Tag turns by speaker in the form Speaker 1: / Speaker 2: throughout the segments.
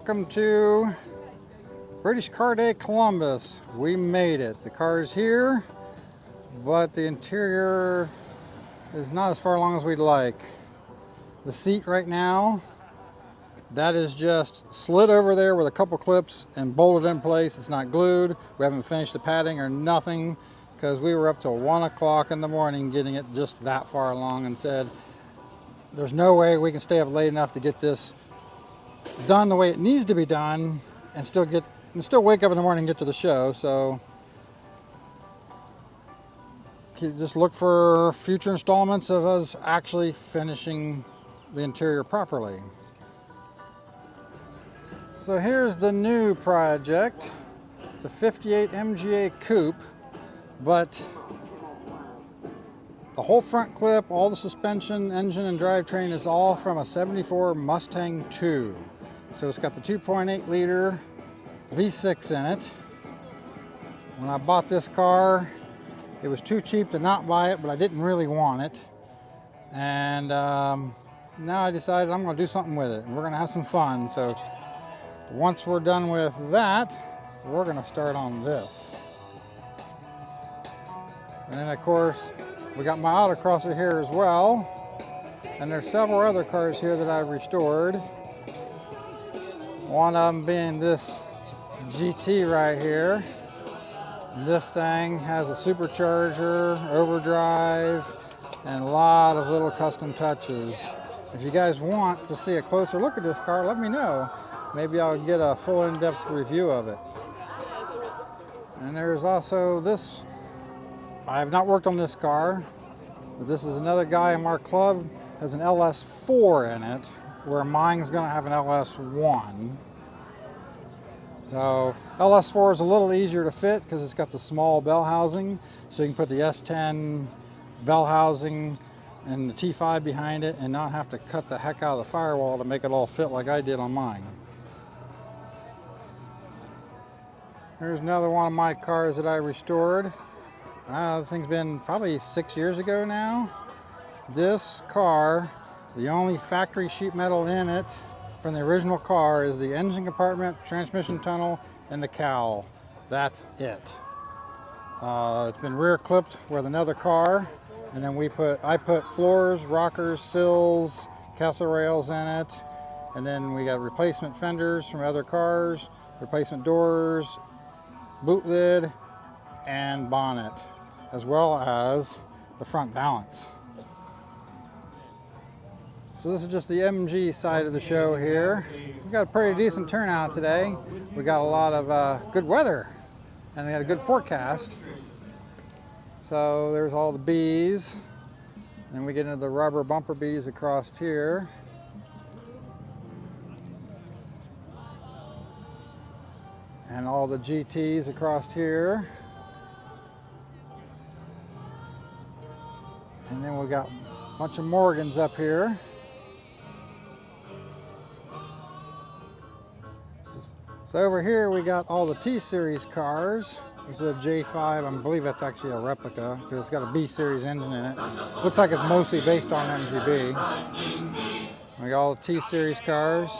Speaker 1: Welcome to British Car Day Columbus. We made it. The car is here, but the interior is not as far along as we'd like. The seat right now, that is just slid over there with a couple clips and bolted in place. It's not glued. We haven't finished the padding or nothing because we were up till 1 o'clock in the morning getting it just that far along and said, there's no way we can stay up late enough to get this done the way it needs to be done and still wake up in the morning and get to the show. So just look for future installments of us actually finishing the interior properly. So here's the new project. It's a 58 MGA coupe, but the whole front clip, all the suspension, engine, and drivetrain is all from a 74 Mustang II. So it's got the 2.8 liter V6 in it. When I bought this car, it was too cheap to not buy it, but I didn't really want it. And now I decided I'm going to do something with it. We're going to have some fun. So once we're done with that, we're going to start on this. And then of course, we got my autocrosser here as well. And there's several other cars here that I've restored. One of them being this GT right here. This thing has a supercharger, overdrive, and a lot of little custom touches. If you guys want to see a closer look at this car, let me know. Maybe I'll get a full in-depth review of it. And there's also this. I have not worked on this car, but this is another guy in our club has an LS4 in it, where mine's going to have an LS1. So LS4 is a little easier to fit because it's got the small bell housing, so you can put the S10 bell housing and the T5 behind it and not have to cut the heck out of the firewall to make it all fit like I did on mine. Here's another one of my cars that I restored. This thing's been probably 6 years ago now. This car, the only factory sheet metal in it from the original car is the engine compartment, transmission tunnel, and the cowl. That's it. It's been rear clipped with another car, and then I put floors, rockers, sills, castle rails in it, and then we got replacement fenders from other cars, replacement doors, boot lid, and bonnet, as well as the front balance. So this is just the MG side of the show here. We got a pretty decent turnout today. We got a lot of good weather and we had a good forecast. So there's all the Bs. Then we get into the rubber bumper Bs across here. And all the GTs across here. And then we got a bunch of Morgans up here. So over here we got all the T-Series cars. This is a J5, I believe that's actually a replica because it's got a B-Series engine in it. Looks like it's mostly based on MGB. We got all the T-Series cars.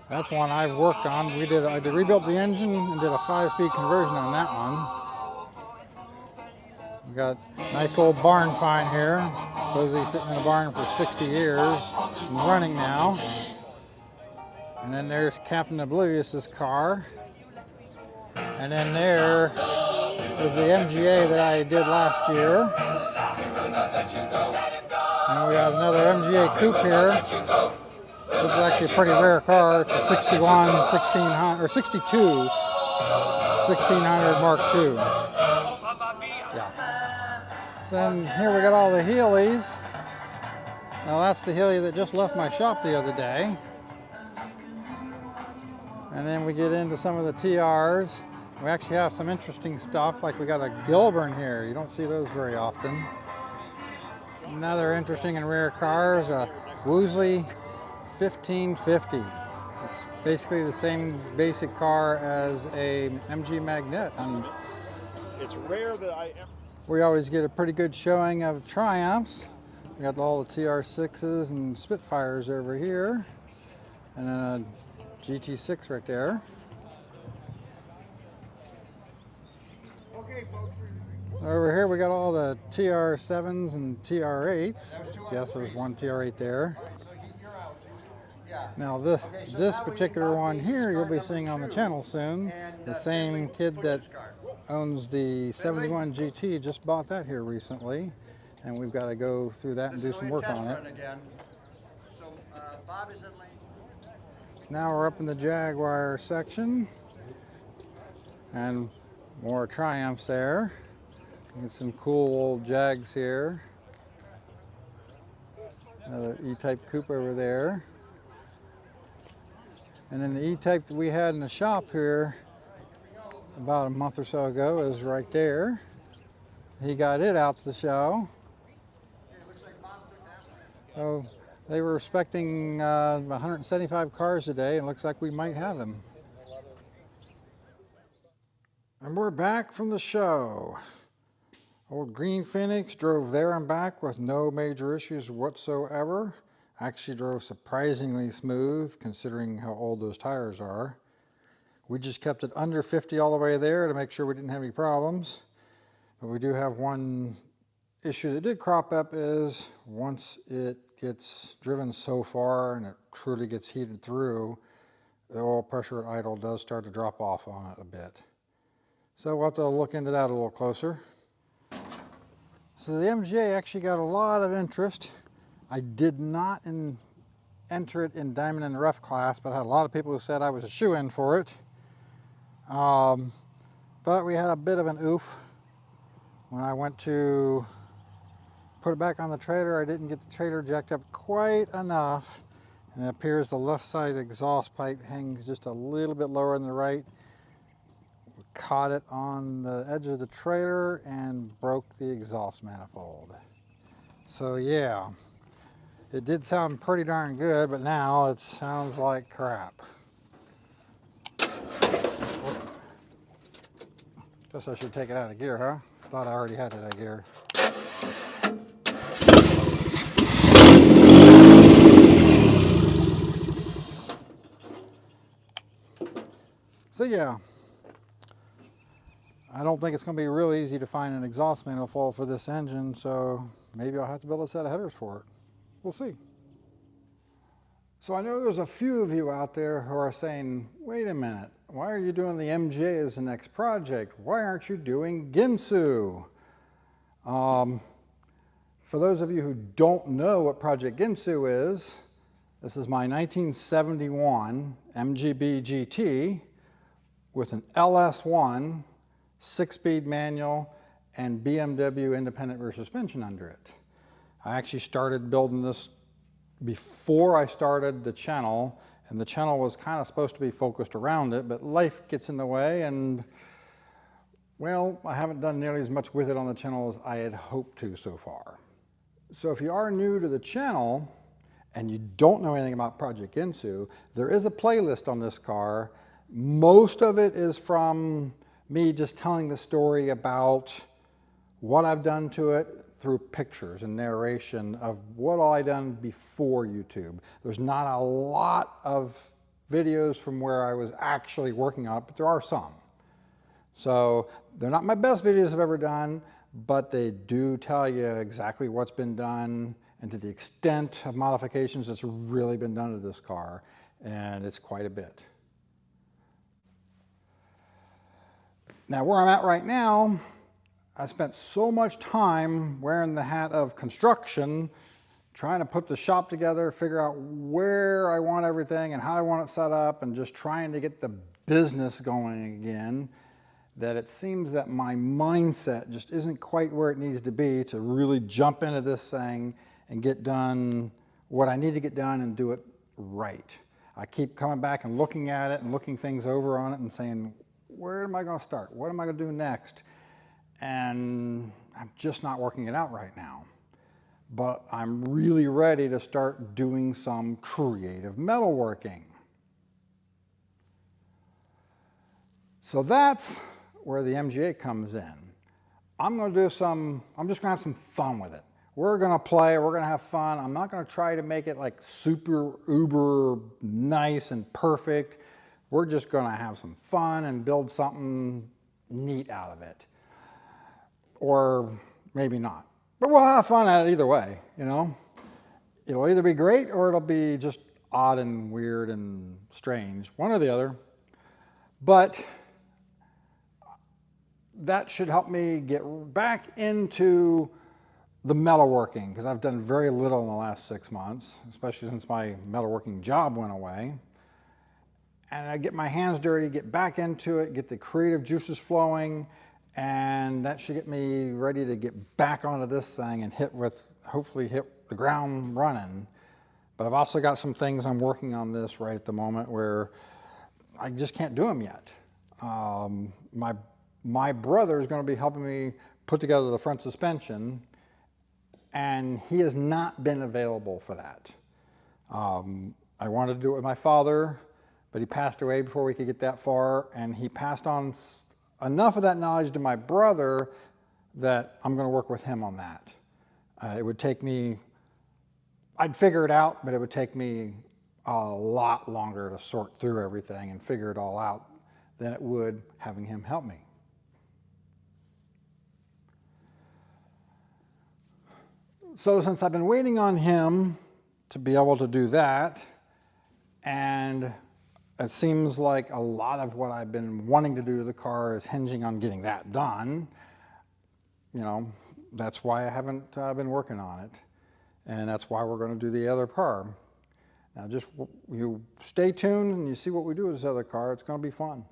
Speaker 1: That's one I've worked on. I rebuilt the engine and did a 5-speed conversion on that one. We got a nice old barn find here. Supposedly sitting in the barn for 60 years and running now. And then there's Captain Oblivious's car. And then there is the MGA that I did last year. And we got another MGA coupe here. This is actually a pretty rare car. It's a 61, 1600, or 62, 1600 Mark II. Yeah. So then here we got all the Healeys. Now that's the Healey that just left my shop the other day. And then we get into some of the TRs. We actually have some interesting stuff, like we got a Gilburn here. You don't see those very often. Another interesting and rare car is a Woosley 1550. It's basically the same basic car as a MG Magnet. And
Speaker 2: it's rare that
Speaker 1: we always get a pretty good showing of Triumphs. We got all the TR6s and Spitfires over here. And then a GT6 right there. Over here we got all the TR7s and TR8s. Yes, there's one TR8 there. Now this particular one here you'll be seeing on the channel soon. The same kid that owns the 71 GT just bought that here recently, and we've got to go through that and do some work on it. Now we're up in the Jaguar section, and more Triumphs there. Get some cool old Jags here. Another E-type coupe over there. And then the E-type that we had in the shop here about a month or so ago is right there. He got it out to the show. So they were expecting 175 cars today, and it looks like we might have them. And we're back from the show. Old Green Phoenix drove there and back with no major issues whatsoever. Actually drove surprisingly smooth considering how old those tires are. We just kept it under 50 all the way there to make sure we didn't have any problems. But we do have one issue that did crop up is once it gets driven so far and it truly gets heated through, the oil pressure at idle does start to drop off on it a bit. So we'll have to look into that a little closer. So the MGA actually got a lot of interest. I did not enter it in Diamond in the Rough class, but I had a lot of people who said I was a shoo-in for it. But we had a bit of an oof. When I went to put it back on the trailer, I didn't get the trailer jacked up quite enough. And it appears the left side exhaust pipe hangs just a little bit lower than the right. We caught it on the edge of the trailer and broke the exhaust manifold. So yeah, it did sound pretty darn good, but now it sounds like crap. Guess I should take it out of gear, huh? Thought I already had it out of gear. So yeah, I don't think it's going to be real easy to find an exhaust manifold for this engine, so maybe I'll have to build a set of headers for it. We'll see. So I know there's a few of you out there who are saying, wait a minute, why are you doing the MGA as the next project? Why aren't you doing Ginsu? For those of you who don't know what Project Ginsu is, this is my 1971 MGB GT with an LS1, 6-speed manual, and BMW independent rear suspension under it. I actually started building this before I started the channel, and the channel was kind of supposed to be focused around it, but life gets in the way, and well, I haven't done nearly as much with it on the channel as I had hoped to so far. So if you are new to the channel and you don't know anything about Project Ginsu, there is a playlist on this car. Most of it is from me just telling the story about what I've done to it through pictures and narration of what all I've done before YouTube. There's not a lot of videos from where I was actually working on it, but there are some. So they're not my best videos I've ever done, but they do tell you exactly what's been done and to the extent of modifications that's really been done to this car, and it's quite a bit. Now where I'm at right now, I spent so much time wearing the hat of construction, trying to put the shop together, figure out where I want everything and how I want it set up, and just trying to get the business going again, that it seems that my mindset just isn't quite where it needs to be to really jump into this thing and get done what I need to get done and do it right. I keep coming back and looking at it and looking things over on it and saying, where am I going to start? What am I going to do next? And I'm just not working it out right now. But I'm really ready to start doing some creative metalworking. So that's where the MGA comes in. I'm just going to have some fun with it. we're gonna play, we're gonna have fun. I'm not gonna try to make it like super uber nice and perfect. We're just gonna have some fun and build something neat out of it. Or maybe not. But we'll have fun at it either way, you know? It'll either be great or it'll be just odd and weird and strange, one or the other. But that should help me get back into the metalworking, because I've done very little in the last 6 months, especially since my metalworking job went away. And I get my hands dirty, get back into it, get the creative juices flowing, and that should get me ready to get back onto this thing and hopefully hit the ground running. But I've also got some things I'm working on this right at the moment where I just can't do them yet. My brother is going to be helping me put together the front suspension, and he has not been available for that. I wanted to do it with my father, but he passed away before we could get that far, and he passed on enough of that knowledge to my brother that I'm going to work with him on that. It would take me, I'd figure it out, but it would take me a lot longer to sort through everything and figure it all out than it would having him help me. So since I've been waiting on him to be able to do that, and it seems like a lot of what I've been wanting to do to the car is hinging on getting that done, you know, that's why I haven't been working on it. And that's why we're going to do the other car. Now just you stay tuned and you see what we do with this other car. It's going to be fun.